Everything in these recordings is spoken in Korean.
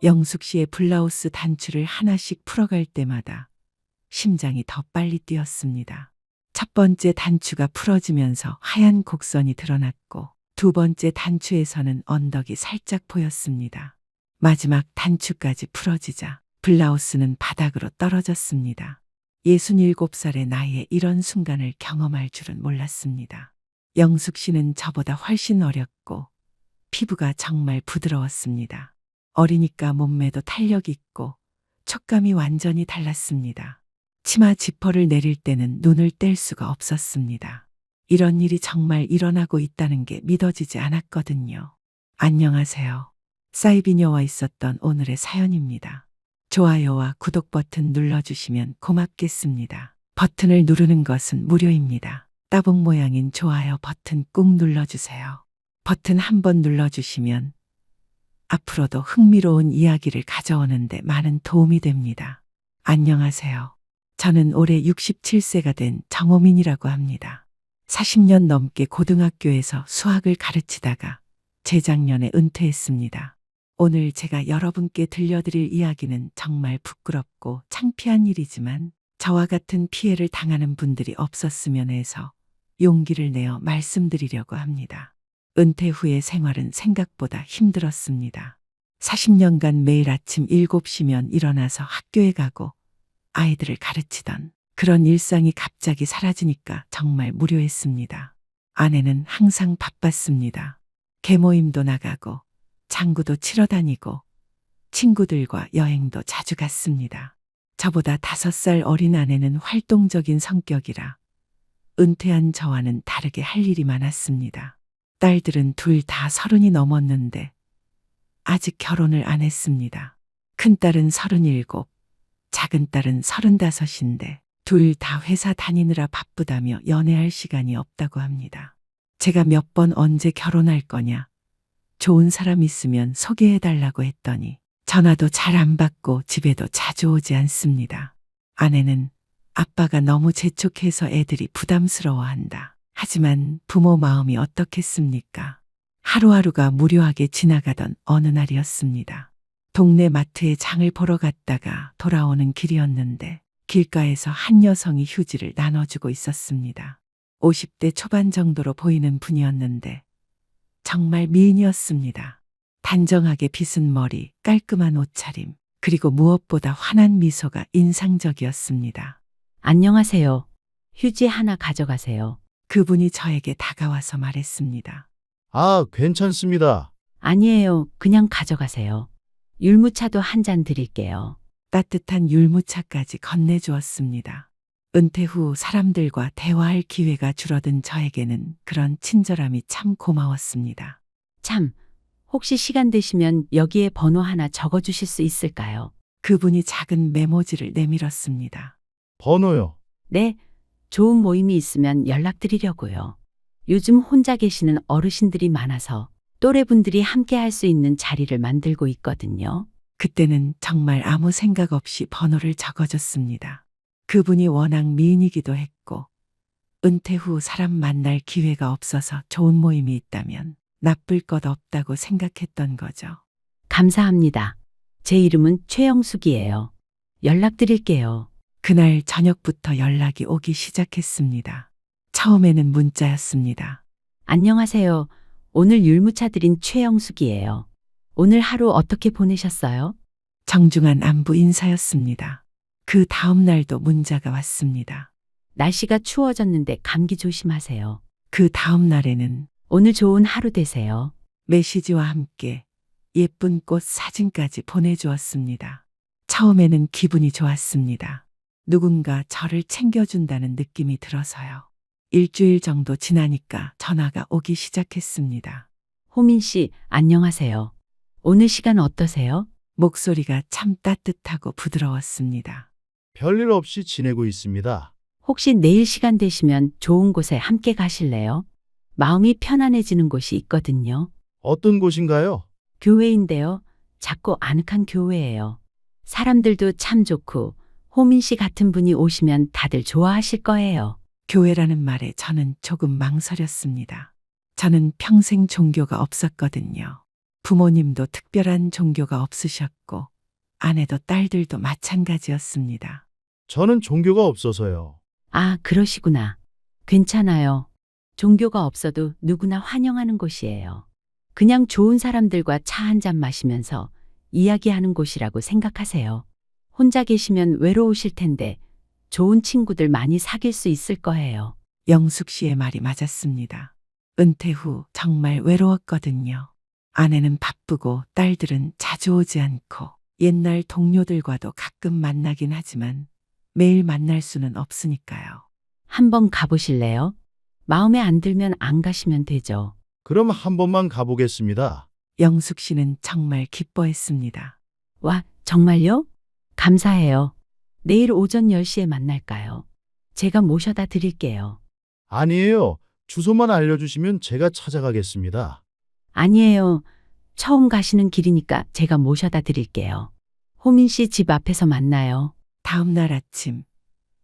영숙 씨의 블라우스 단추를 하나씩 풀어갈 때마다 심장이 더 빨리 뛰었습니다. 첫 번째 단추가 풀어지면서 하얀 곡선이 드러났고 두 번째 단추에서는 언덕이 살짝 보였습니다. 마지막 단추까지 풀어지자 블라우스는 바닥으로 떨어졌습니다. 67살의 나이에 이런 순간을 경험할 줄은 몰랐습니다. 영숙 씨는 저보다 훨씬 어렸고 피부가 정말 부드러웠습니다. 어리니까 몸매도 탄력 있고 촉감이 완전히 달랐습니다. 치마 지퍼를 내릴 때는 눈을 뗄 수가 없었습니다. 이런 일이 정말 일어나고 있다는 게 믿어지지 않았거든요. 안녕하세요. 사이비녀와 있었던 오늘의 사연입니다. 좋아요와 구독 버튼 눌러주시면 고맙겠습니다. 버튼을 누르는 것은 무료입니다. 따봉 모양인 좋아요 버튼 꾹 눌러주세요. 버튼 한번 눌러주시면 앞으로도 흥미로운 이야기를 가져오는데 많은 도움이 됩니다. 안녕하세요. 저는 올해 67세가 된 정호민이라고 합니다. 40년 넘게 고등학교에서 수학을 가르치다가 재작년에 은퇴했습니다. 오늘 제가 여러분께 들려드릴 이야기는 정말 부끄럽고 창피한 일이지만 저와 같은 피해를 당하는 분들이 없었으면 해서 용기를 내어 말씀드리려고 합니다. 은퇴 후의 생활은 생각보다 힘들었습니다. 40년간 매일 아침 7시면 일어나서 학교에 가고 아이들을 가르치던 그런 일상이 갑자기 사라지니까 정말 무료했습니다. 아내는 항상 바빴습니다. 개모임도 나가고 장구도 치러 다니고 친구들과 여행도 자주 갔습니다. 저보다 5살 어린 아내는 활동적인 성격이라 은퇴한 저와는 다르게 할 일이 많았습니다. 딸들은 둘 다 30이 넘었는데 아직 결혼을 안 했습니다. 큰딸은 37, 작은 딸은 35인데 둘 다 회사 다니느라 바쁘다며 연애할 시간이 없다고 합니다. 제가 몇 번 언제 결혼할 거냐, 좋은 사람 있으면 소개해달라고 했더니 전화도 잘 안 받고 집에도 자주 오지 않습니다. 아내는 아빠가 너무 재촉해서 애들이 부담스러워한다. 하지만 부모 마음이 어떻겠습니까? 하루하루가 무료하게 지나가던 어느 날이었습니다. 동네 마트에 장을 보러 갔다가 돌아오는 길이었는데 길가에서 한 여성이 휴지를 나눠주고 있었습니다. 50대 초반 정도로 보이는 분이었는데 정말 미인이었습니다. 단정하게 빗은 머리, 깔끔한 옷차림, 그리고 무엇보다 환한 미소가 인상적이었습니다. 안녕하세요. 휴지 하나 가져가세요. 그분이 저에게 다가와서 말했습니다. 아, 괜찮습니다. 아니에요. 그냥 가져가세요. 율무차도 한 잔 드릴게요. 따뜻한 율무차까지 건네주었습니다. 은퇴 후 사람들과 대화할 기회가 줄어든 저에게는 그런 친절함이 참 고마웠습니다. 참, 혹시 시간 되시면 여기에 번호 하나 적어주실 수 있을까요? 그분이 작은 메모지를 내밀었습니다. 번호요. 네, 좋은 모임이 있으면 연락드리려고요. 요즘 혼자 계시는 어르신들이 많아서 또래분들이 함께 할 수 있는 자리를 만들고 있거든요. 그때는 정말 아무 생각 없이 번호를 적어줬습니다. 그분이 워낙 미인이기도 했고 은퇴 후 사람 만날 기회가 없어서 좋은 모임이 있다면 나쁠 것 없다고 생각했던 거죠. 감사합니다. 제 이름은 최영숙이에요. 연락드릴게요. 그날 저녁부터 연락이 오기 시작했습니다. 처음에는 문자였습니다. 안녕하세요. 오늘 율무차 드린 최영숙이에요. 오늘 하루 어떻게 보내셨어요? 정중한 안부 인사였습니다. 그 다음 날도 문자가 왔습니다. 날씨가 추워졌는데 감기 조심하세요. 그 다음 날에는 오늘 좋은 하루 되세요. 메시지와 함께 예쁜 꽃 사진까지 보내주었습니다. 처음에는 기분이 좋았습니다. 누군가 저를 챙겨준다는 느낌이 들어서요. 일주일 정도 지나니까 전화가 오기 시작했습니다. 호민 씨, 안녕하세요. 오늘 시간 어떠세요? 목소리가 참 따뜻하고 부드러웠습니다. 별일 없이 지내고 있습니다. 혹시 내일 시간 되시면 좋은 곳에 함께 가실래요? 마음이 편안해지는 곳이 있거든요. 어떤 곳인가요? 교회인데요. 작고 아늑한 교회예요. 사람들도 참 좋고 호민 씨 같은 분이 오시면 다들 좋아하실 거예요. 교회라는 말에 저는 조금 망설였습니다. 저는 평생 종교가 없었거든요. 부모님도 특별한 종교가 없으셨고 아내도 딸들도 마찬가지였습니다. 저는 종교가 없어서요. 아, 그러시구나. 괜찮아요. 종교가 없어도 누구나 환영하는 곳이에요. 그냥 좋은 사람들과 차 한 잔 마시면서 이야기하는 곳이라고 생각하세요. 혼자 계시면 외로우실 텐데 좋은 친구들 많이 사귈 수 있을 거예요. 영숙 씨의 말이 맞았습니다. 은퇴 후 정말 외로웠거든요. 아내는 바쁘고 딸들은 자주 오지 않고 옛날 동료들과도 가끔 만나긴 하지만 매일 만날 수는 없으니까요. 한번 가보실래요? 마음에 안 들면 안 가시면 되죠. 그럼 한 번만 가보겠습니다. 영숙 씨는 정말 기뻐했습니다. 와, 정말요? 감사해요. 내일 오전 10시에 만날까요? 제가 모셔다 드릴게요. 아니에요. 주소만 알려주시면 제가 찾아가겠습니다. 아니에요. 처음 가시는 길이니까 제가 모셔다 드릴게요. 호민 씨 집 앞에서 만나요. 다음 날 아침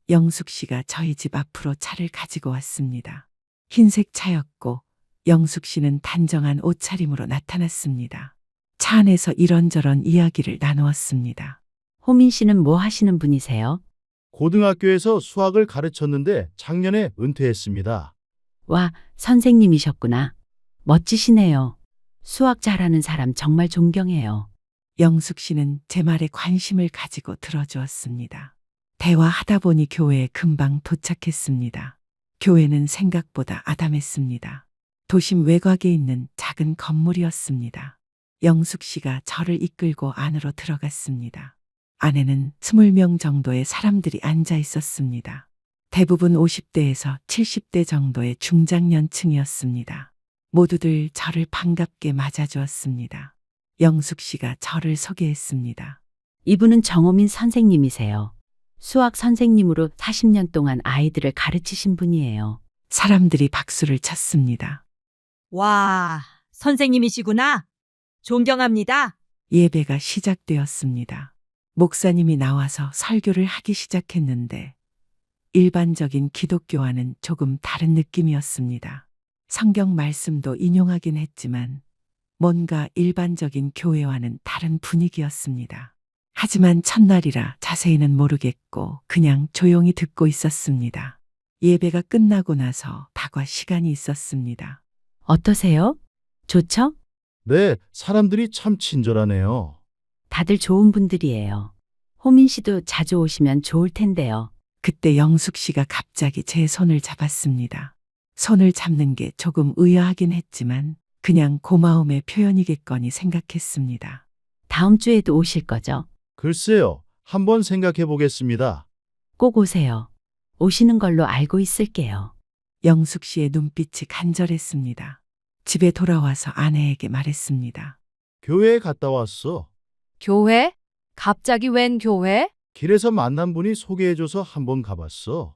영숙 씨가 저희 집 앞으로 차를 가지고 왔습니다. 흰색 차였고 영숙 씨는 단정한 옷차림으로 나타났습니다. 차 안에서 이런저런 이야기를 나누었습니다. 호민 씨는 뭐 하시는 분이세요? 고등학교에서 수학을 가르쳤는데 작년에 은퇴했습니다. 와, 선생님이셨구나. 멋지시네요. 수학 잘하는 사람 정말 존경해요. 영숙 씨는 제 말에 관심을 가지고 들어주었습니다. 대화하다 보니 교회에 금방 도착했습니다. 교회는 생각보다 아담했습니다. 도심 외곽에 있는 작은 건물이었습니다. 영숙 씨가 저를 이끌고 안으로 들어갔습니다. 안에는 20명 정도의 사람들이 앉아 있었습니다. 대부분 50대에서 70대 정도의 중장년층이었습니다. 모두들 저를 반갑게 맞아주었습니다. 영숙 씨가 저를 소개했습니다. 이분은 정호민 선생님이세요. 수학 선생님으로 40년 동안 아이들을 가르치신 분이에요. 사람들이 박수를 쳤습니다. 와, 선생님이시구나. 존경합니다. 예배가 시작되었습니다. 목사님이 나와서 설교를 하기 시작했는데 일반적인 기독교와는 조금 다른 느낌이었습니다. 성경 말씀도 인용하긴 했지만 뭔가 일반적인 교회와는 다른 분위기였습니다. 하지만 첫날이라 자세히는 모르겠고 그냥 조용히 듣고 있었습니다. 예배가 끝나고 나서 다과 시간이 있었습니다. 어떠세요? 좋죠? 네, 사람들이 참 친절하네요. 다들 좋은 분들이에요. 호민 씨도 자주 오시면 좋을 텐데요. 그때 영숙 씨가 갑자기 제 손을 잡았습니다. 손을 잡는 게 조금 의아하긴 했지만 그냥 고마움의 표현이겠거니 생각했습니다. 다음 주에도 오실 거죠? 글쎄요, 한번 생각해 보겠습니다. 꼭 오세요. 오시는 걸로 알고 있을게요. 영숙 씨의 눈빛이 간절했습니다. 집에 돌아와서 아내에게 말했습니다. 교회에 갔다 왔어. 교회? 갑자기 웬 교회? 길에서 만난 분이 소개해줘서 한번 가봤어.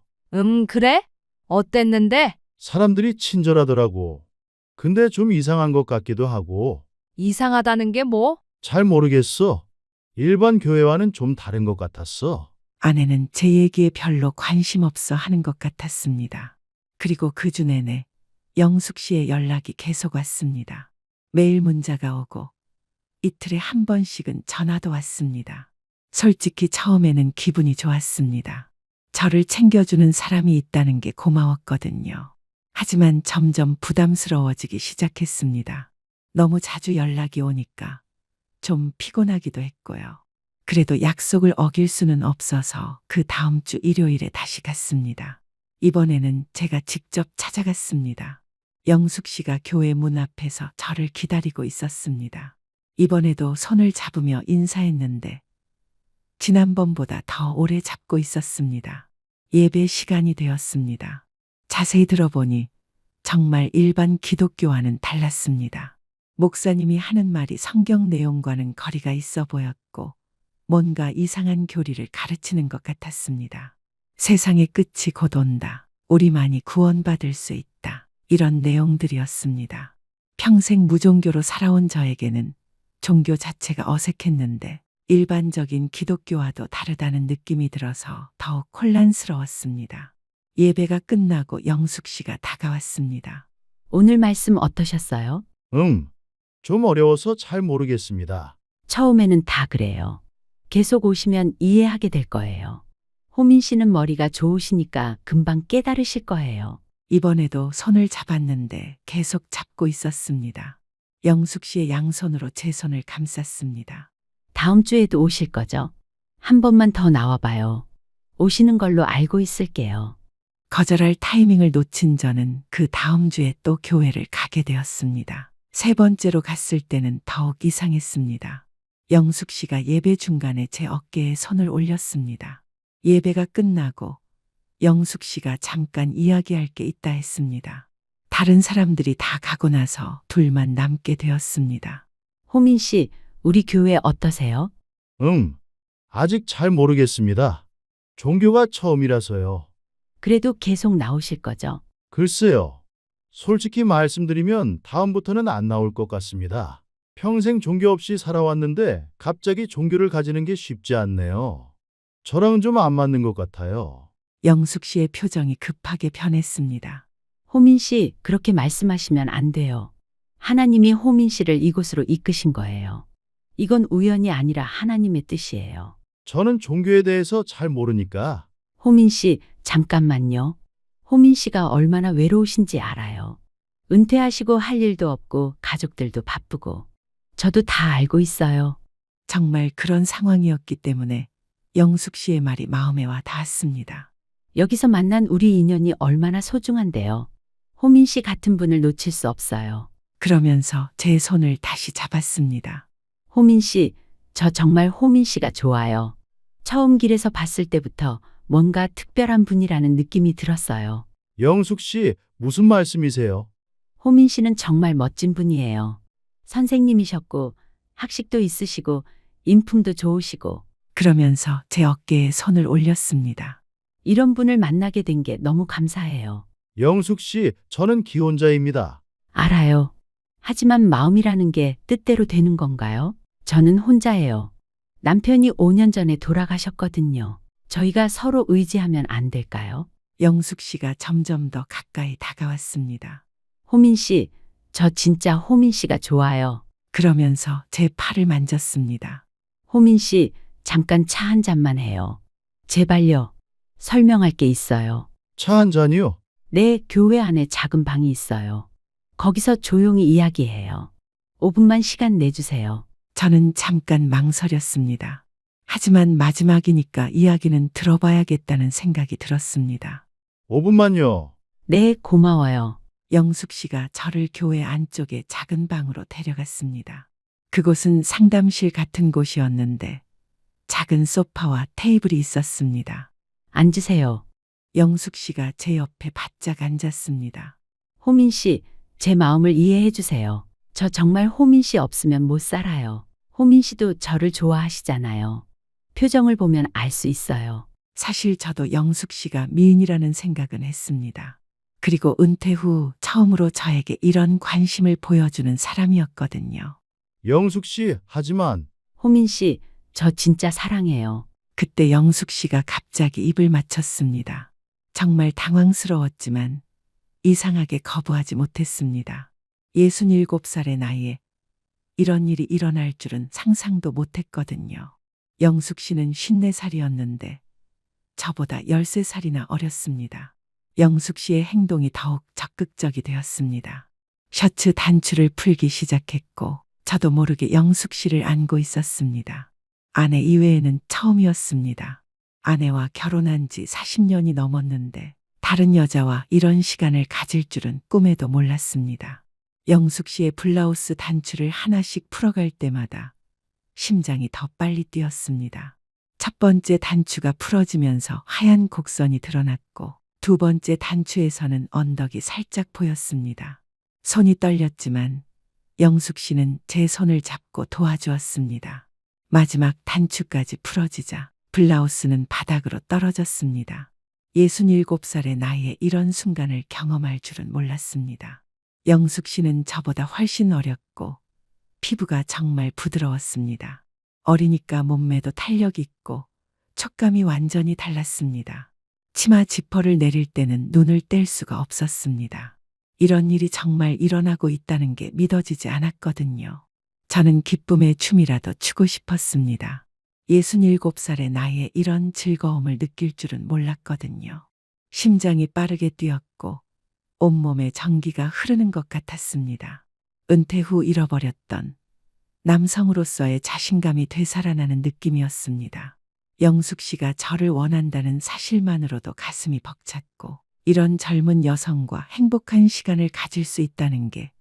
그래? 어땠는데? 사람들이 친절하더라고. 근데 좀 이상한 것 같기도 하고. 이상하다는 게 뭐? 잘 모르겠어. 일반 교회와는 좀 다른 것 같았어. 아내는 제 얘기에 별로 관심 없어 하는 것 같았습니다. 그리고 그 주 내내 영숙 씨의 연락이 계속 왔습니다. 매일 문자가 오고 이틀에 한 번씩은 전화도 왔습니다. 솔직히 처음에는 기분이 좋았습니다. 저를 챙겨주는 사람이 있다는 게 고마웠거든요. 하지만 점점 부담스러워지기 시작했습니다. 너무 자주 연락이 오니까 좀 피곤하기도 했고요. 그래도 약속을 어길 수는 없어서 그 다음 주 일요일에 다시 갔습니다. 이번에는 제가 직접 찾아갔습니다. 영숙 씨가 교회 문 앞에서 저를 기다리고 있었습니다. 이번에도 손을 잡으며 인사했는데 지난번보다 더 오래 잡고 있었습니다. 예배 시간이 되었습니다. 자세히 들어보니 정말 일반 기독교와는 달랐습니다. 목사님이 하는 말이 성경 내용과는 거리가 있어 보였고 뭔가 이상한 교리를 가르치는 것 같았습니다. 세상의 끝이 곧 온다. 우리만이 구원받을 수 있다. 이런 내용들이었습니다. 평생 무종교로 살아온 저에게는 종교 자체가 어색했는데 일반적인 기독교와도 다르다는 느낌이 들어서 더욱 혼란스러웠습니다. 예배가 끝나고 영숙 씨가 다가왔습니다. 오늘 말씀 어떠셨어요? 응, 좀 어려워서 잘 모르겠습니다. 처음에는 다 그래요. 계속 오시면 이해하게 될 거예요. 호민 씨는 머리가 좋으시니까 금방 깨달으실 거예요. 이번에도 손을 잡았는데 계속 잡고 있었습니다. 영숙 씨의 양손으로 제 손을 감쌌습니다. 다음 주에도 오실 거죠? 한 번만 더 나와봐요. 오시는 걸로 알고 있을게요. 거절할 타이밍을 놓친 저는 그 다음 주에 또 교회를 가게 되었습니다. 세 번째로 갔을 때는 더욱 이상했습니다. 영숙 씨가 예배 중간에 제 어깨에 손을 올렸습니다. 예배가 끝나고 영숙 씨가 잠깐 이야기할 게 있다 했습니다. 다른 사람들이 다 가고 나서 둘만 남게 되었습니다. 호민 씨, 우리 교회 어떠세요? 아직 잘 모르겠습니다. 종교가 처음이라서요. 그래도 계속 나오실 거죠? 글쎄요. 솔직히 말씀드리면 다음부터는 안 나올 것 같습니다. 평생 종교 없이 살아왔는데 갑자기 종교를 가지는 게 쉽지 않네요. 저랑은 좀 안 맞는 것 같아요. 영숙 씨의 표정이 급하게 변했습니다. 호민 씨, 그렇게 말씀하시면 안 돼요. 하나님이 호민 씨를 이곳으로 이끄신 거예요. 이건 우연이 아니라 하나님의 뜻이에요. 저는 종교에 대해서 잘 모르니까. 호민 씨, 잠깐만요. 호민 씨가 얼마나 외로우신지 알아요. 은퇴하시고 할 일도 없고 가족들도 바쁘고. 저도 다 알고 있어요. 정말 그런 상황이었기 때문에 영숙 씨의 말이 마음에 와 닿았습니다. 여기서 만난 우리 인연이 얼마나 소중한데요. 호민 씨 같은 분을 놓칠 수 없어요. 그러면서 제 손을 다시 잡았습니다. 호민 씨, 저 정말 호민 씨가 좋아요. 처음 길에서 봤을 때부터 뭔가 특별한 분이라는 느낌이 들었어요. 영숙 씨, 무슨 말씀이세요? 호민 씨는 정말 멋진 분이에요. 선생님이셨고, 학식도 있으시고, 인품도 좋으시고, 그러면서 제 어깨에 손을 올렸습니다. 이런 분을 만나게 된 게 너무 감사해요. 영숙 씨, 저는 기혼자입니다. 알아요. 하지만 마음이라는 게 뜻대로 되는 건가요? 저는 혼자예요. 남편이 5년 전에 돌아가셨거든요. 저희가 서로 의지하면 안 될까요? 영숙 씨가 점점 더 가까이 다가왔습니다. 호민 씨, 저 진짜 호민 씨가 좋아요. 그러면서 제 팔을 만졌습니다. 호민 씨, 잠깐 차 한 잔만 해요. 제발요. 설명할 게 있어요. 차 한 잔이요? 네, 교회 안에 작은 방이 있어요. 거기서 조용히 이야기해요. 5분만 시간 내주세요. 저는 잠깐 망설였습니다. 하지만 마지막이니까 이야기는 들어봐야겠다는 생각이 들었습니다. 5분만요. 네, 고마워요. 영숙 씨가 저를 교회 안쪽의 작은 방으로 데려갔습니다. 그곳은 상담실 같은 곳이었는데 작은 소파와 테이블이 있었습니다. 앉으세요. 영숙 씨가 제 옆에 바짝 앉았습니다. 호민 씨, 제 마음을 이해해 주세요. 저 정말 호민 씨 없으면 못 살아요. 호민 씨도 저를 좋아하시잖아요. 표정을 보면 알 수 있어요. 사실 저도 영숙 씨가 미인이라는 생각은 했습니다. 그리고 은퇴 후 처음으로 저에게 이런 관심을 보여주는 사람이었거든요. 영숙 씨, 하지만 호민 씨, 저 진짜 사랑해요. 그때 영숙 씨가 갑자기 입을 맞췄습니다. 정말 당황스러웠지만 이상하게 거부하지 못했습니다. 67살의 나이에 이런 일이 일어날 줄은 상상도 못했거든요. 영숙 씨는 54살이었는데 저보다 13살이나 어렸습니다. 영숙 씨의 행동이 더욱 적극적이 되었습니다. 셔츠 단추를 풀기 시작했고 저도 모르게 영숙 씨를 안고 있었습니다. 아내 이외에는 처음이었습니다. 아내와 결혼한 지 40년이 넘었는데 다른 여자와 이런 시간을 가질 줄은 꿈에도 몰랐습니다. 영숙 씨의 블라우스 단추를 하나씩 풀어갈 때마다 심장이 더 빨리 뛰었습니다. 첫 번째 단추가 풀어지면서 하얀 곡선이 드러났고 두 번째 단추에서는 언덕이 살짝 보였습니다. 손이 떨렸지만 영숙 씨는 제 손을 잡고 도와주었습니다. 마지막 단추까지 풀어지자 블라우스는 바닥으로 떨어졌습니다. 67살의 나이에 이런 순간을 경험할 줄은 몰랐습니다. 영숙 씨는 저보다 훨씬 어렸고 피부가 정말 부드러웠습니다. 어리니까 몸매도 탄력 있고 촉감이 완전히 달랐습니다. 치마 지퍼를 내릴 때는 눈을 뗄 수가 없었습니다. 이런 일이 정말 일어나고 있다는 게 믿어지지 않았거든요. 저는 기쁨의 춤이라도 추고 싶었습니다. 67살의 나이에 이런 즐거움을 느낄 줄은 몰랐거든요. 심장이 빠르게 뛰었고 온몸에 전기가 흐르는 것 같았습니다. 은퇴 후 잃어버렸던 남성으로서의 자신감이 되살아나는 느낌이었습니다. 영숙 씨가 저를 원한다는 사실만으로도 가슴이 벅찼고 이런 젊은 여성과 행복한 시간을 가질 수 있다는 게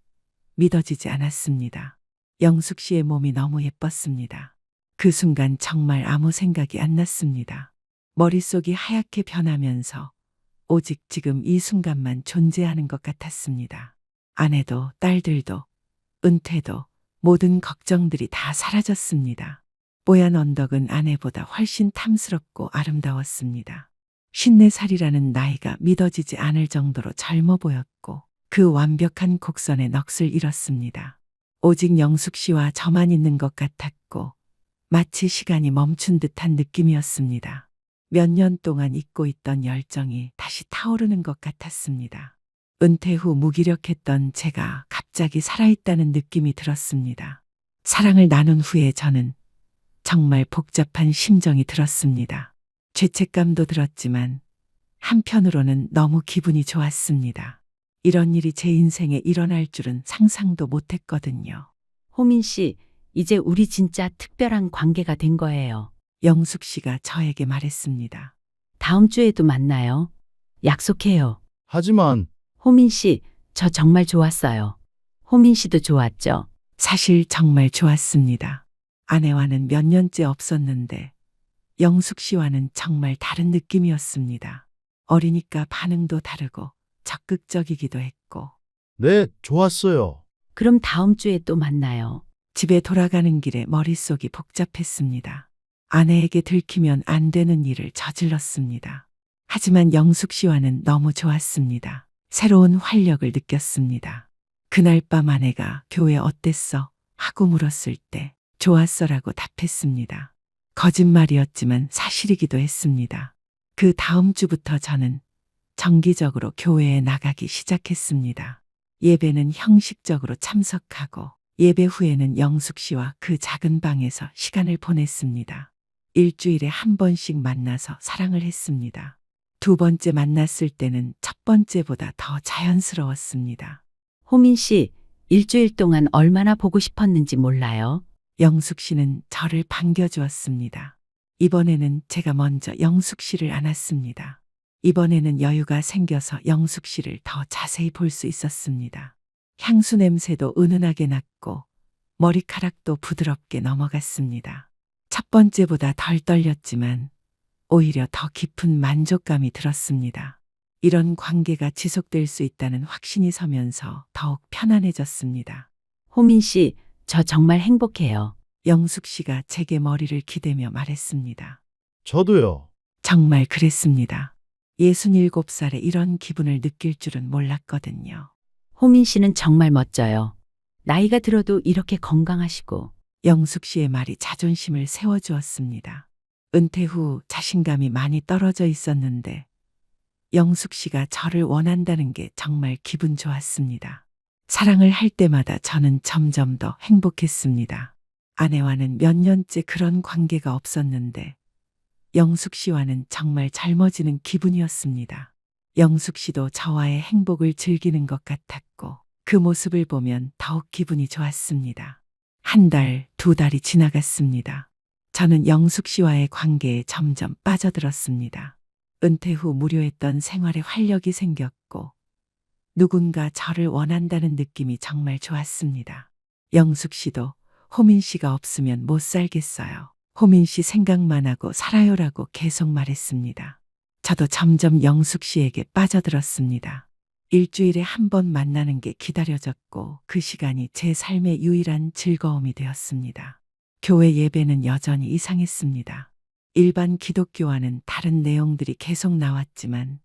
믿어지지 않았습니다. 영숙 씨의 몸이 너무 예뻤습니다. 그 순간 정말 아무 생각이 안 났습니다. 머릿속이 하얗게 변하면서 오직 지금 이 순간만 존재하는 것 같았습니다. 아내도 딸들도 은퇴도 모든 걱정들이 다 사라졌습니다. 뽀얀 언덕은 아내보다 훨씬 탐스럽고 아름다웠습니다. 54살이라는 나이가 믿어지지 않을 정도로 젊어 보였고 그 완벽한 곡선에 넋을 잃었습니다. 오직 영숙 씨와 저만 있는 것 같았고 마치 시간이 멈춘 듯한 느낌이었습니다. 몇 년 동안 잊고 있던 열정이 다시 타오르는 것 같았습니다. 은퇴 후 무기력했던 제가 갑자기 살아있다는 느낌이 들었습니다. 사랑을 나눈 후에 저는 정말 복잡한 심정이 들었습니다. 죄책감도 들었지만 한편으로는 너무 기분이 좋았습니다. 이런 일이 제 인생에 일어날 줄은 상상도 못했거든요. 호민 씨, 이제 우리 진짜 특별한 관계가 된 거예요. 영숙 씨가 저에게 말했습니다. 다음 주에도 만나요. 약속해요. 하지만 호민 씨, 저 정말 좋았어요. 호민 씨도 좋았죠? 사실 정말 좋았습니다. 아내와는 몇 년째 없었는데 영숙 씨와는 정말 다른 느낌이었습니다. 어리니까 반응도 다르고 적극적이기도 했고 네, 좋았어요. 그럼 다음 주에 또 만나요. 집에 돌아가는 길에 머릿속이 복잡했습니다. 아내에게 들키면 안 되는 일을 저질렀습니다. 하지만 영숙 씨와는 너무 좋았습니다. 새로운 활력을 느꼈습니다. 그날 밤 아내가 교회 어땠어? 하고 물었을 때 좋았어라고 답했습니다. 거짓말이었지만 사실이기도 했습니다. 그 다음 주부터 저는 정기적으로 교회에 나가기 시작했습니다. 예배는 형식적으로 참석하고 예배 후에는 영숙 씨와 그 작은 방에서 시간을 보냈습니다. 일주일에 한 번씩 만나서 사랑을 했습니다. 두 번째 만났을 때는 첫 번째보다 더 자연스러웠습니다. 호민 씨, 일주일 동안 얼마나 보고 싶었는지 몰라요? 영숙 씨는 저를 반겨주었습니다. 이번에는 제가 먼저 영숙 씨를 안았습니다. 이번에는 여유가 생겨서 영숙 씨를 더 자세히 볼 수 있었습니다. 향수 냄새도 은은하게 났고 머리카락도 부드럽게 넘어갔습니다. 첫 번째보다 덜 떨렸지만 오히려 더 깊은 만족감이 들었습니다. 이런 관계가 지속될 수 있다는 확신이 서면서 더욱 편안해졌습니다. 호민 씨, 저 정말 행복해요. 영숙 씨가 제게 머리를 기대며 말했습니다. 저도요. 정말 그랬습니다. 67살에 이런 기분을 느낄 줄은 몰랐거든요. 호민 씨는 정말 멋져요. 나이가 들어도 이렇게 건강하시고. 영숙 씨의 말이 자존심을 세워주었습니다. 은퇴 후 자신감이 많이 떨어져 있었는데 영숙 씨가 저를 원한다는 게 정말 기분 좋았습니다. 사랑을 할 때마다 저는 점점 더 행복했습니다. 아내와는 몇 년째 그런 관계가 없었는데 영숙 씨와는 정말 젊어지는 기분이었습니다. 영숙 씨도 저와의 행복을 즐기는 것 같았고 그 모습을 보면 더욱 기분이 좋았습니다. 한 달, 두 달이 지나갔습니다. 저는 영숙 씨와의 관계에 점점 빠져들었습니다. 은퇴 후 무료했던 생활에 활력이 생겼고 누군가 저를 원한다는 느낌이 정말 좋았습니다. 영숙 씨도 호민 씨가 없으면 못 살겠어요. 호민 씨 생각만 하고 살아요라고 계속 말했습니다. 저도 점점 영숙 씨에게 빠져들었습니다. 일주일에 한 번 만나는 게 기다려졌고 그 시간이 제 삶의 유일한 즐거움이 되었습니다. 교회 예배는 여전히 이상했습니다. 일반 기독교와는 다른 내용들이 계속 나왔지만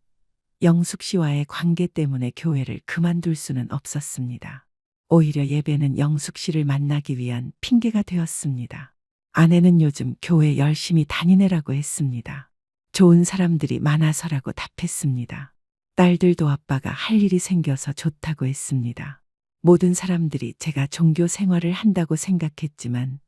영숙 씨와의 관계 때문에 교회를 그만둘 수는 없었습니다. 오히려 예배는 영숙 씨를 만나기 위한 핑계가 되었습니다. 아내는 요즘 교회 열심히 다니느라고 했습니다. 좋은 사람들이 많아서라고 답했습니다. 딸들도 아빠가 할 일이 생겨서 좋다고 했습니다. 모든 사람들이 제가 종교 생활을 한다고 생각했지만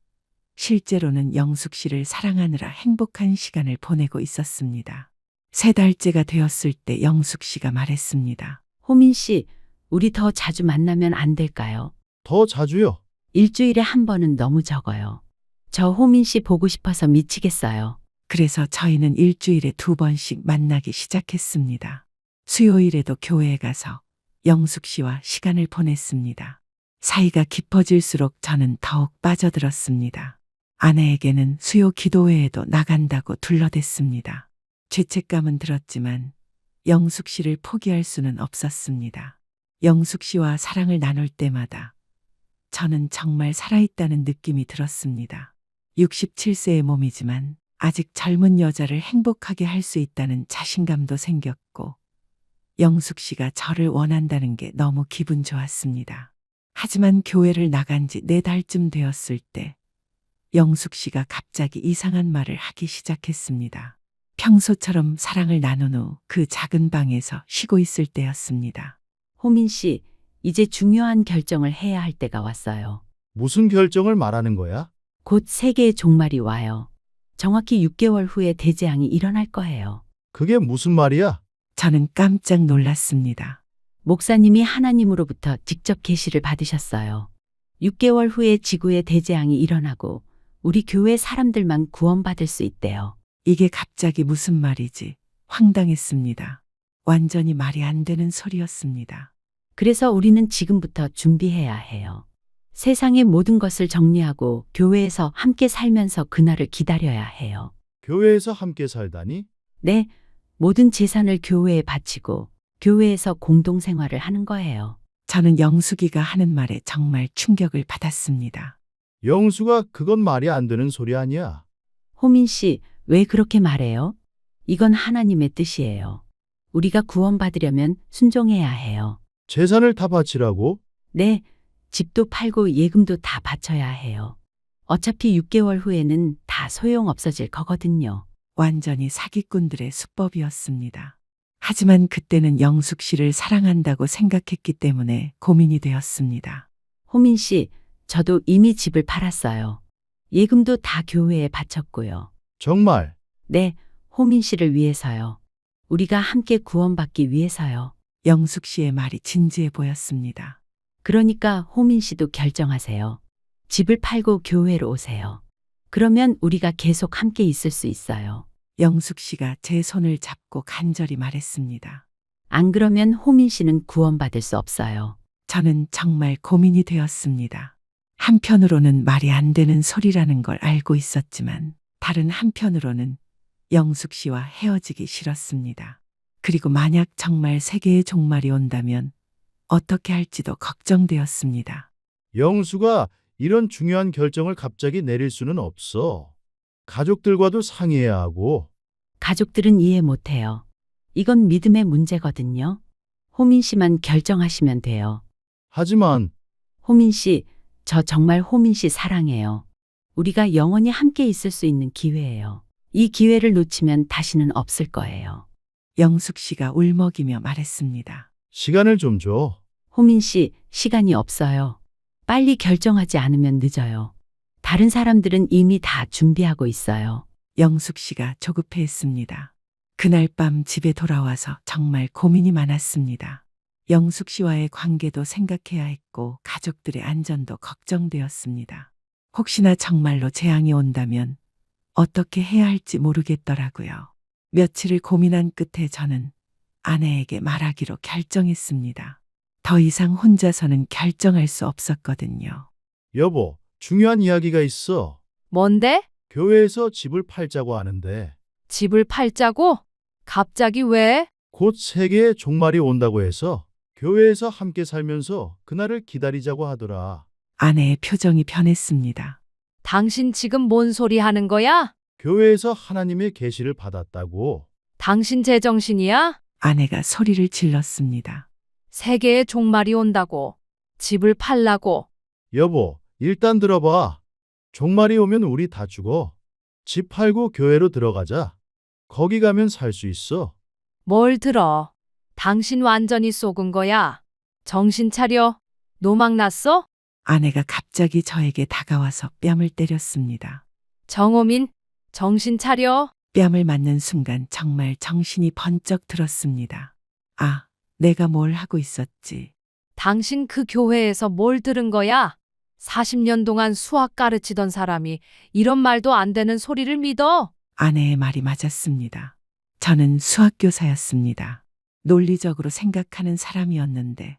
실제로는 영숙 씨를 사랑하느라 행복한 시간을 보내고 있었습니다. 3달째가 되었을 때 영숙 씨가 말했습니다. 호민 씨, 우리 더 자주 만나면 안 될까요? 더 자주요. 일주일에 한 번은 너무 적어요. 저 호민 씨 보고 싶어서 미치겠어요. 그래서 저희는 일주일에 2번씩 만나기 시작했습니다. 수요일에도 교회에 가서 영숙 씨와 시간을 보냈습니다. 사이가 깊어질수록 저는 더욱 빠져들었습니다. 아내에게는 수요 기도회에도 나간다고 둘러댔습니다. 죄책감은 들었지만 영숙 씨를 포기할 수는 없었습니다. 영숙 씨와 사랑을 나눌 때마다 저는 정말 살아있다는 느낌이 들었습니다. 67세의 몸이지만 아직 젊은 여자를 행복하게 할 수 있다는 자신감도 생겼고 영숙 씨가 저를 원한다는 게 너무 기분 좋았습니다. 하지만 교회를 나간 지 4달쯤 되었을 때 영숙 씨가 갑자기 이상한 말을 하기 시작했습니다. 평소처럼 사랑을 나눈 후 그 작은 방에서 쉬고 있을 때였습니다. 호민 씨, 이제 중요한 결정을 해야 할 때가 왔어요. 무슨 결정을 말하는 거야? 곧 세계의 종말이 와요. 정확히 6개월 후에 대재앙이 일어날 거예요. 그게 무슨 말이야? 저는 깜짝 놀랐습니다. 목사님이 하나님으로부터 직접 계시를 받으셨어요. 6개월 후에 지구에 대재앙이 일어나고 우리 교회 사람들만 구원받을 수 있대요. 이게 갑자기 무슨 말이지? 황당했습니다. 완전히 말이 안 되는 소리였습니다. 그래서 우리는 지금부터 준비해야 해요. 세상의 모든 것을 정리하고 교회에서 함께 살면서 그날을 기다려야 해요. 교회에서 함께 살다니? 네, 모든 재산을 교회에 바치고 교회에서 공동생활을 하는 거예요. 저는 영숙이가 하는 말에 정말 충격을 받았습니다. 영수가 그건 말이 안 되는 소리 아니야. 호민 씨, 왜 그렇게 말해요? 이건 하나님의 뜻이에요. 우리가 구원받으려면 순종해야 해요. 재산을 다 바치라고? 네, 집도 팔고 예금도 다 바쳐야 해요. 어차피 6개월 후에는 다 소용 없어질 거거든요. 완전히 사기꾼들의 수법이었습니다. 하지만 그때는 영숙 씨를 사랑한다고 생각했기 때문에 고민이 되었습니다. 호민 씨, 저도 이미 집을 팔았어요. 예금도 다 교회에 바쳤고요. 정말 네, 호민 씨를 위해서요. 우리가 함께 구원받기 위해서요. 영숙 씨의 말이 진지해 보였습니다. 그러니까 호민 씨도 결정하세요. 집을 팔고 교회로 오세요. 그러면 우리가 계속 함께 있을 수 있어요. 영숙 씨가 제 손을 잡고 간절히 말했습니다. 안 그러면 호민 씨는 구원받을 수 없어요. 저는 정말 고민이 되었습니다. 한편으로는 말이 안 되는 소리라는 걸 알고 있었지만 다른 한편으로는 영숙 씨와 헤어지기 싫었습니다. 그리고 만약 정말 세계의 종말이 온다면 어떻게 할지도 걱정되었습니다. 영수가 이런 중요한 결정을 갑자기 내릴 수는 없어. 가족들과도 상의해야 하고. 가족들은 이해 못해요. 이건 믿음의 문제거든요. 호민 씨만 결정하시면 돼요. 하지만 호민 씨, 저 정말 호민 씨 사랑해요. 우리가 영원히 함께 있을 수 있는 기회예요. 이 기회를 놓치면 다시는 없을 거예요. 영숙 씨가 울먹이며 말했습니다. 시간을 좀 줘. 호민 씨, 시간이 없어요. 빨리 결정하지 않으면 늦어요. 다른 사람들은 이미 다 준비하고 있어요. 영숙 씨가 조급해했습니다. 그날 밤 집에 돌아와서 정말 고민이 많았습니다. 영숙 씨와의 관계도 생각해야 했고 가족들의 안전도 걱정되었습니다. 혹시나 정말로 재앙이 온다면 어떻게 해야 할지 모르겠더라고요. 며칠을 고민한 끝에 저는 아내에게 말하기로 결정했습니다. 더 이상 혼자서는 결정할 수 없었거든요. 여보, 중요한 이야기가 있어. 뭔데? 교회에서 집을 팔자고 하는데 집을 팔자고? 갑자기 왜? 곧 세계의 종말이 온다고 해서 교회에서 함께 살면서 그날을 기다리자고 하더라. 아내의 표정이 변했습니다. 당신 지금 뭔 소리 하는 거야? 교회에서 하나님의 계시를 받았다고. 당신 제정신이야? 아내가 소리를 질렀습니다. 세계의 종말이 온다고. 집을 팔라고. 여보, 일단 들어봐. 종말이 오면 우리 다 죽어. 집 팔고 교회로 들어가자. 거기 가면 살 수 있어. 뭘 들어? 당신 완전히 속은 거야. 정신 차려. 노망 났어? 아내가 갑자기 저에게 다가와서 뺨을 때렸습니다. 정호민, 정신 차려. 뺨을 맞는 순간 정말 정신이 번쩍 들었습니다. 아, 내가 뭘 하고 있었지. 당신 그 교회에서 뭘 들은 거야? 40년 동안 수학 가르치던 사람이 이런 말도 안 되는 소리를 믿어? 아내의 말이 맞았습니다. 저는 수학교사였습니다. 논리적으로 생각하는 사람이었는데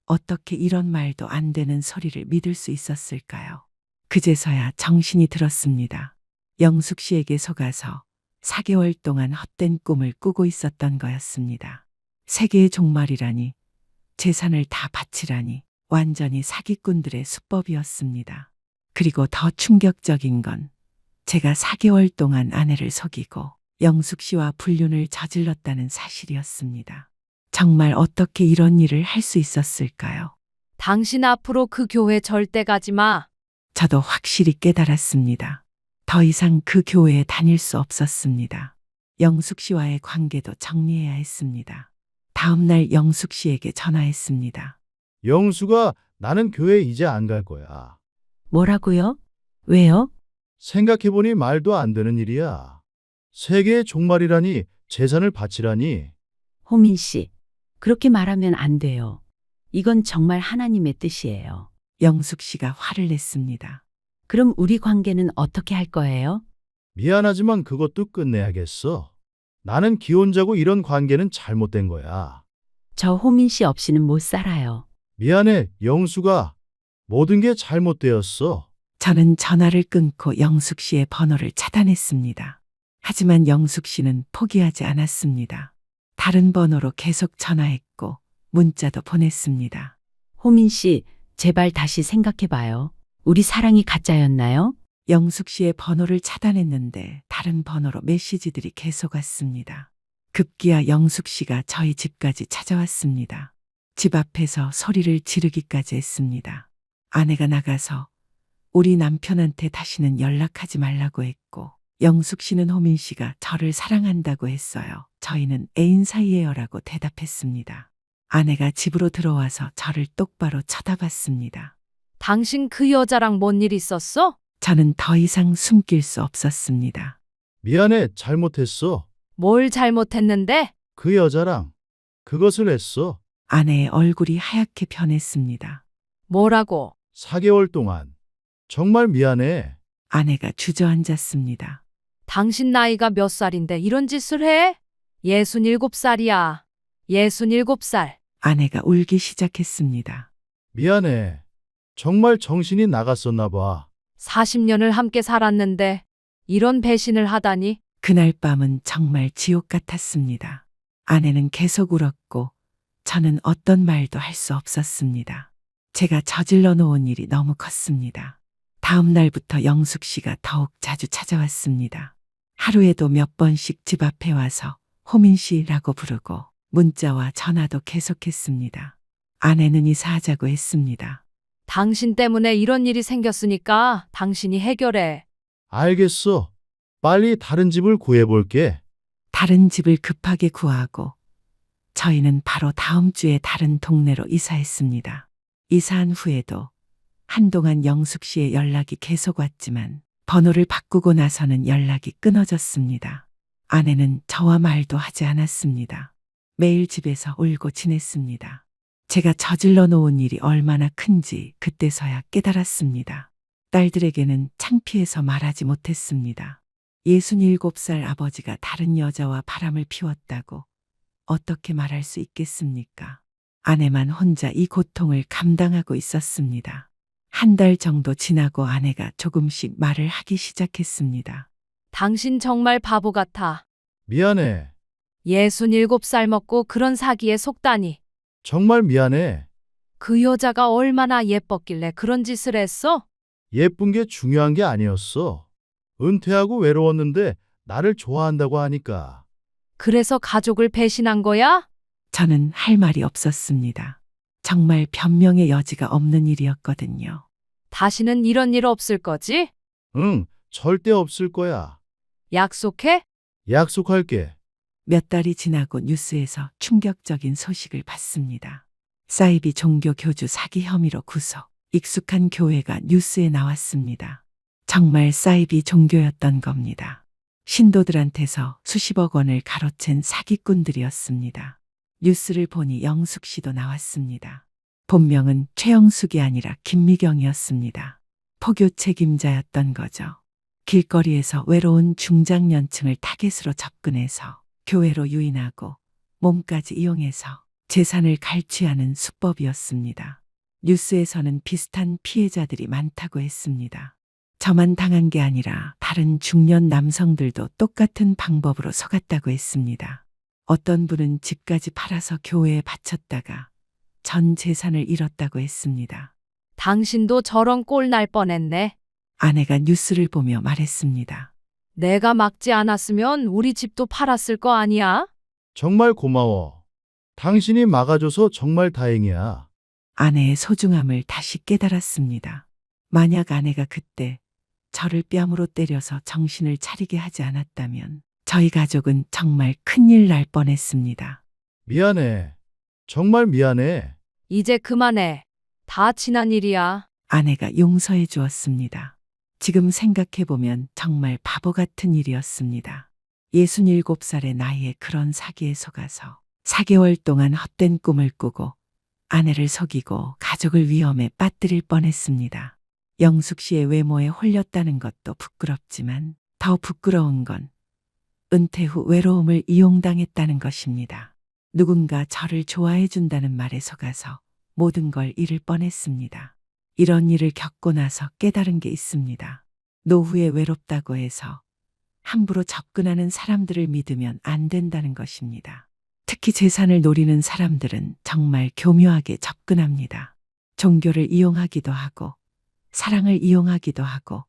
어떻게 이런 말도 안 되는 소리를 믿을 수 있었을까요? 그제서야 정신이 들었습니다. 영숙 씨에게 속아서 4개월 동안 헛된 꿈을 꾸고 있었던 거였습니다. 세계의 종말이라니, 재산을 다 바치라니, 완전히 사기꾼들의 수법이었습니다. 그리고 더 충격적인 건 제가 4개월 동안 아내를 속이고 영숙 씨와 불륜을 저질렀다는 사실이었습니다. 정말 어떻게 이런 일을 할 수 있었을까요? 당신 앞으로 그 교회 절대 가지 마. 저도 확실히 깨달았습니다. 더 이상 그 교회에 다닐 수 없었습니다. 영숙 씨와의 관계도 정리해야 했습니다. 다음 날 영숙 씨에게 전화했습니다. 영수가 나는 교회 이제 안 갈 거야. 뭐라고요? 왜요? 생각해보니 말도 안 되는 일이야. 세계의 종말이라니, 재산을 바치라니. 호민 씨, 그렇게 말하면 안 돼요. 이건 정말 하나님의 뜻이에요. 영숙 씨가 화를 냈습니다. 그럼 우리 관계는 어떻게 할 거예요? 미안하지만 그것도 끝내야겠어. 나는 기혼자고 이런 관계는 잘못된 거야. 저 호민 씨 없이는 못 살아요. 미안해, 영수가. 모든 게 잘못되었어. 저는 전화를 끊고 영숙 씨의 번호를 차단했습니다. 하지만 영숙 씨는 포기하지 않았습니다. 다른 번호로 계속 전화했고 문자도 보냈습니다. 호민 씨, 제발 다시 생각해봐요. 우리 사랑이 가짜였나요? 영숙 씨의 번호를 차단했는데 다른 번호로 메시지들이 계속 왔습니다. 급기야 영숙 씨가 저희 집까지 찾아왔습니다. 집 앞에서 소리를 지르기까지 했습니다. 아내가 나가서 우리 남편한테 다시는 연락하지 말라고 했고 영숙 씨는 호민 씨가 저를 사랑한다고 했어요. 저희는 애인 사이예요라고 대답했습니다. 아내가 집으로 들어와서 저를 똑바로 쳐다봤습니다. 당신 그 여자랑 뭔 일 있었어? 저는 더 이상 숨길 수 없었습니다. 미안해, 잘못했어. 뭘 잘못했는데? 그 여자랑 그것을 했어. 아내의 얼굴이 하얗게 변했습니다. 뭐라고? 4개월 동안. 정말 미안해. 아내가 주저앉았습니다. 당신 나이가 몇 살인데 이런 짓을 해? 67살이야. 67살. 아내가 울기 시작했습니다. 미안해. 정말 정신이 나갔었나 봐. 40년을 함께 살았는데 이런 배신을 하다니. 그날 밤은 정말 지옥 같았습니다. 아내는 계속 울었고 저는 어떤 말도 할 수 없었습니다. 제가 저질러 놓은 일이 너무 컸습니다. 다음 날부터 영숙 씨가 더욱 자주 찾아왔습니다. 하루에도 몇 번씩 집 앞에 와서 호민 씨라고 부르고 문자와 전화도 계속했습니다. 아내는 이사하자고 했습니다. 당신 때문에 이런 일이 생겼으니까 당신이 해결해. 알겠어. 빨리 다른 집을 구해볼게. 다른 집을 급하게 구하고 저희는 바로 다음 주에 다른 동네로 이사했습니다. 이사한 후에도 한동안 영숙 씨의 연락이 계속 왔지만 번호를 바꾸고 나서는 연락이 끊어졌습니다. 아내는 저와 말도 하지 않았습니다. 매일 집에서 울고 지냈습니다. 제가 저질러 놓은 일이 얼마나 큰지 그때서야 깨달았습니다. 딸들에게는 창피해서 말하지 못했습니다. 67살 아버지가 다른 여자와 바람을 피웠다고 어떻게 말할 수 있겠습니까? 아내만 혼자 이 고통을 감당하고 있었습니다. 한 달 정도 지나고 아내가 조금씩 말을 하기 시작했습니다. 당신 정말 바보 같아. 미안해. 67살 먹고 그런 사기에 속다니. 정말 미안해. 그 여자가 얼마나 예뻤길래 그런 짓을 했어? 예쁜 게 중요한 게 아니었어. 은퇴하고 외로웠는데 나를 좋아한다고 하니까. 그래서 가족을 배신한 거야? 저는 할 말이 없었습니다. 정말 변명의 여지가 없는 일이었거든요. 다시는 이런 일 없을 거지? 응, 절대 없을 거야. 약속해? 약속할게. 몇 달이 지나고 뉴스에서 충격적인 소식을 받습니다. 사이비 종교 교주 사기 혐의로 구속. 익숙한 교회가 뉴스에 나왔습니다. 정말 사이비 종교였던 겁니다. 신도들한테서 수십억 원을 가로챈 사기꾼들이었습니다. 뉴스를 보니 영숙 씨도 나왔습니다. 본명은 최영숙이 아니라 김미경이었습니다. 포교 책임자였던 거죠. 길거리에서 외로운 중장년층을 타겟으로 접근해서 교회로 유인하고 몸까지 이용해서 재산을 갈취하는 수법이었습니다. 뉴스에서는 비슷한 피해자들이 많다고 했습니다. 저만 당한 게 아니라 다른 중년 남성들도 똑같은 방법으로 속았다고 했습니다. 어떤 분은 집까지 팔아서 교회에 바쳤다가 전 재산을 잃었다고 했습니다. 당신도 저런 꼴 날 뻔했네. 아내가 뉴스를 보며 말했습니다. 내가 막지 않았으면 우리 집도 팔았을 거 아니야? 정말 고마워. 당신이 막아줘서 정말 다행이야. 아내의 소중함을 다시 깨달았습니다. 만약 아내가 그때 저를 뺨으로 때려서 정신을 차리게 하지 않았다면 저희 가족은 정말 큰일 날 뻔했습니다. 미안해. 정말 미안해. 이제 그만해. 다 지난 일이야. 아내가 용서해 주었습니다. 지금 생각해보면 정말 바보 같은 일이었습니다. 67살의 나이에 그런 사기에 속아서 4개월 동안 헛된 꿈을 꾸고 아내를 속이고 가족을 위험에 빠뜨릴 뻔했습니다. 영숙 씨의 외모에 홀렸다는 것도 부끄럽지만 더 부끄러운 건 은퇴 후 외로움을 이용당했다는 것입니다. 누군가 저를 좋아해 준다는 말에 속아서 모든 걸 잃을 뻔했습니다. 이런 일을 겪고 나서 깨달은 게 있습니다. 노후에 외롭다고 해서 함부로 접근하는 사람들을 믿으면 안 된다는 것입니다. 특히 재산을 노리는 사람들은 정말 교묘하게 접근합니다. 종교를 이용하기도 하고 사랑을 이용하기도 하고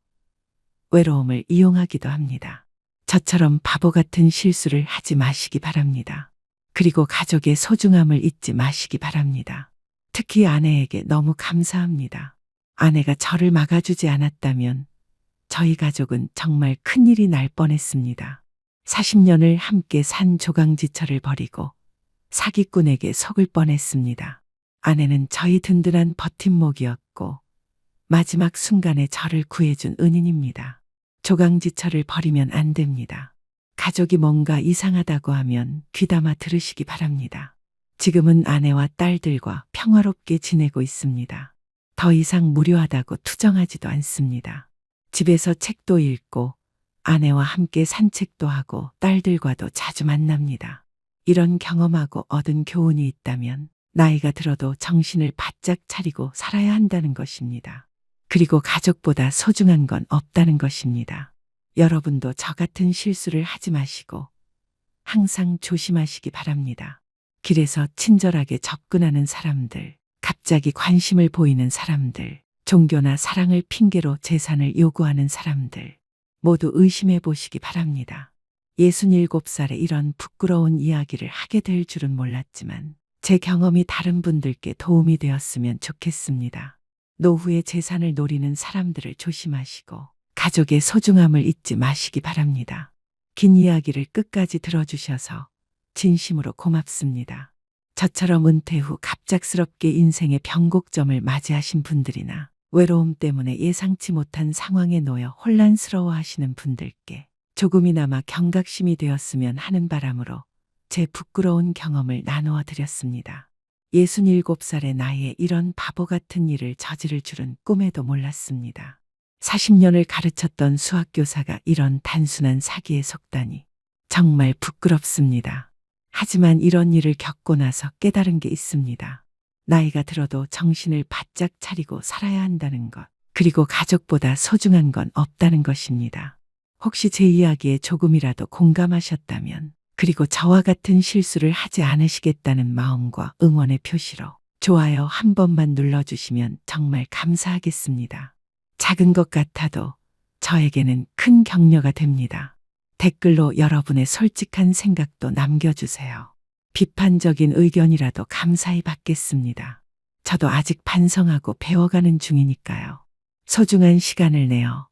외로움을 이용하기도 합니다. 저처럼 바보 같은 실수를 하지 마시기 바랍니다. 그리고 가족의 소중함을 잊지 마시기 바랍니다. 특히 아내에게 너무 감사합니다. 아내가 저를 막아주지 않았다면 저희 가족은 정말 큰일이 날 뻔했습니다. 40년을 함께 산 조강지처를 버리고 사기꾼에게 속을 뻔했습니다. 아내는 저희 든든한 버팀목이었고 마지막 순간에 저를 구해준 은인입니다. 조강지처를 버리면 안 됩니다. 가족이 뭔가 이상하다고 하면 귀담아 들으시기 바랍니다. 지금은 아내와 딸들과 평화롭게 지내고 있습니다. 더 이상 무료하다고 투정하지도 않습니다. 집에서 책도 읽고 아내와 함께 산책도 하고 딸들과도 자주 만납니다. 이런 경험하고 얻은 교훈이 있다면 나이가 들어도 정신을 바짝 차리고 살아야 한다는 것입니다. 그리고 가족보다 소중한 건 없다는 것입니다. 여러분도 저 같은 실수를 하지 마시고 항상 조심하시기 바랍니다. 길에서 친절하게 접근하는 사람들, 갑자기 관심을 보이는 사람들, 종교나 사랑을 핑계로 재산을 요구하는 사람들 모두 의심해 보시기 바랍니다. 67살에 이런 부끄러운 이야기를 하게 될 줄은 몰랐지만 제 경험이 다른 분들께 도움이 되었으면 좋겠습니다. 노후에 재산을 노리는 사람들을 조심하시고 가족의 소중함을 잊지 마시기 바랍니다. 긴 이야기를 끝까지 들어주셔서 진심으로 고맙습니다. 저처럼 은퇴 후 갑작스럽게 인생의 변곡점을 맞이하신 분들이나 외로움 때문에 예상치 못한 상황에 놓여 혼란스러워하시는 분들께 조금이나마 경각심이 되었으면 하는 바람으로 제 부끄러운 경험을 나누어 드렸습니다. 67살의 나이에 이런 바보 같은 일을 저지를 줄은 꿈에도 몰랐습니다. 40년을 가르쳤던 수학교사가 이런 단순한 사기에 속다니 정말 부끄럽습니다. 하지만 이런 일을 겪고 나서 깨달은 게 있습니다. 나이가 들어도 정신을 바짝 차리고 살아야 한다는 것, 그리고 가족보다 소중한 건 없다는 것입니다. 혹시 제 이야기에 조금이라도 공감하셨다면, 그리고 저와 같은 실수를 하지 않으시겠다는 마음과 응원의 표시로 좋아요 한 번만 눌러주시면 정말 감사하겠습니다. 작은 것 같아도 저에게는 큰 격려가 됩니다. 댓글로 여러분의 솔직한 생각도 남겨주세요. 비판적인 의견이라도 감사히 받겠습니다. 저도 아직 반성하고 배워가는 중이니까요. 소중한 시간을 내어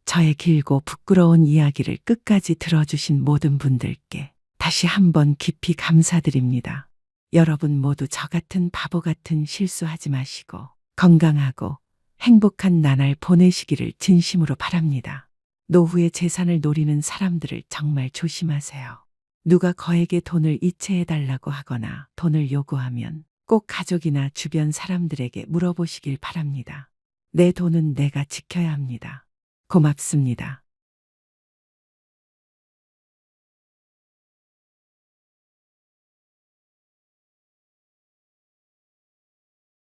저의 길고 부끄러운 이야기를 끝까지 들어주신 모든 분들께 다시 다시 한번 깊이 감사드립니다. 여러분 모두 저 같은 바보 같은 실수하지 마시고 건강하고 행복한 나날 보내시기를 진심으로 바랍니다. 노후의 재산을 노리는 사람들을 정말 조심하세요. 누가 거액의 돈을 이체해달라고 하거나 돈을 요구하면 꼭 가족이나 주변 사람들에게 물어보시길 바랍니다. 내 돈은 내가 지켜야 합니다. 고맙습니다.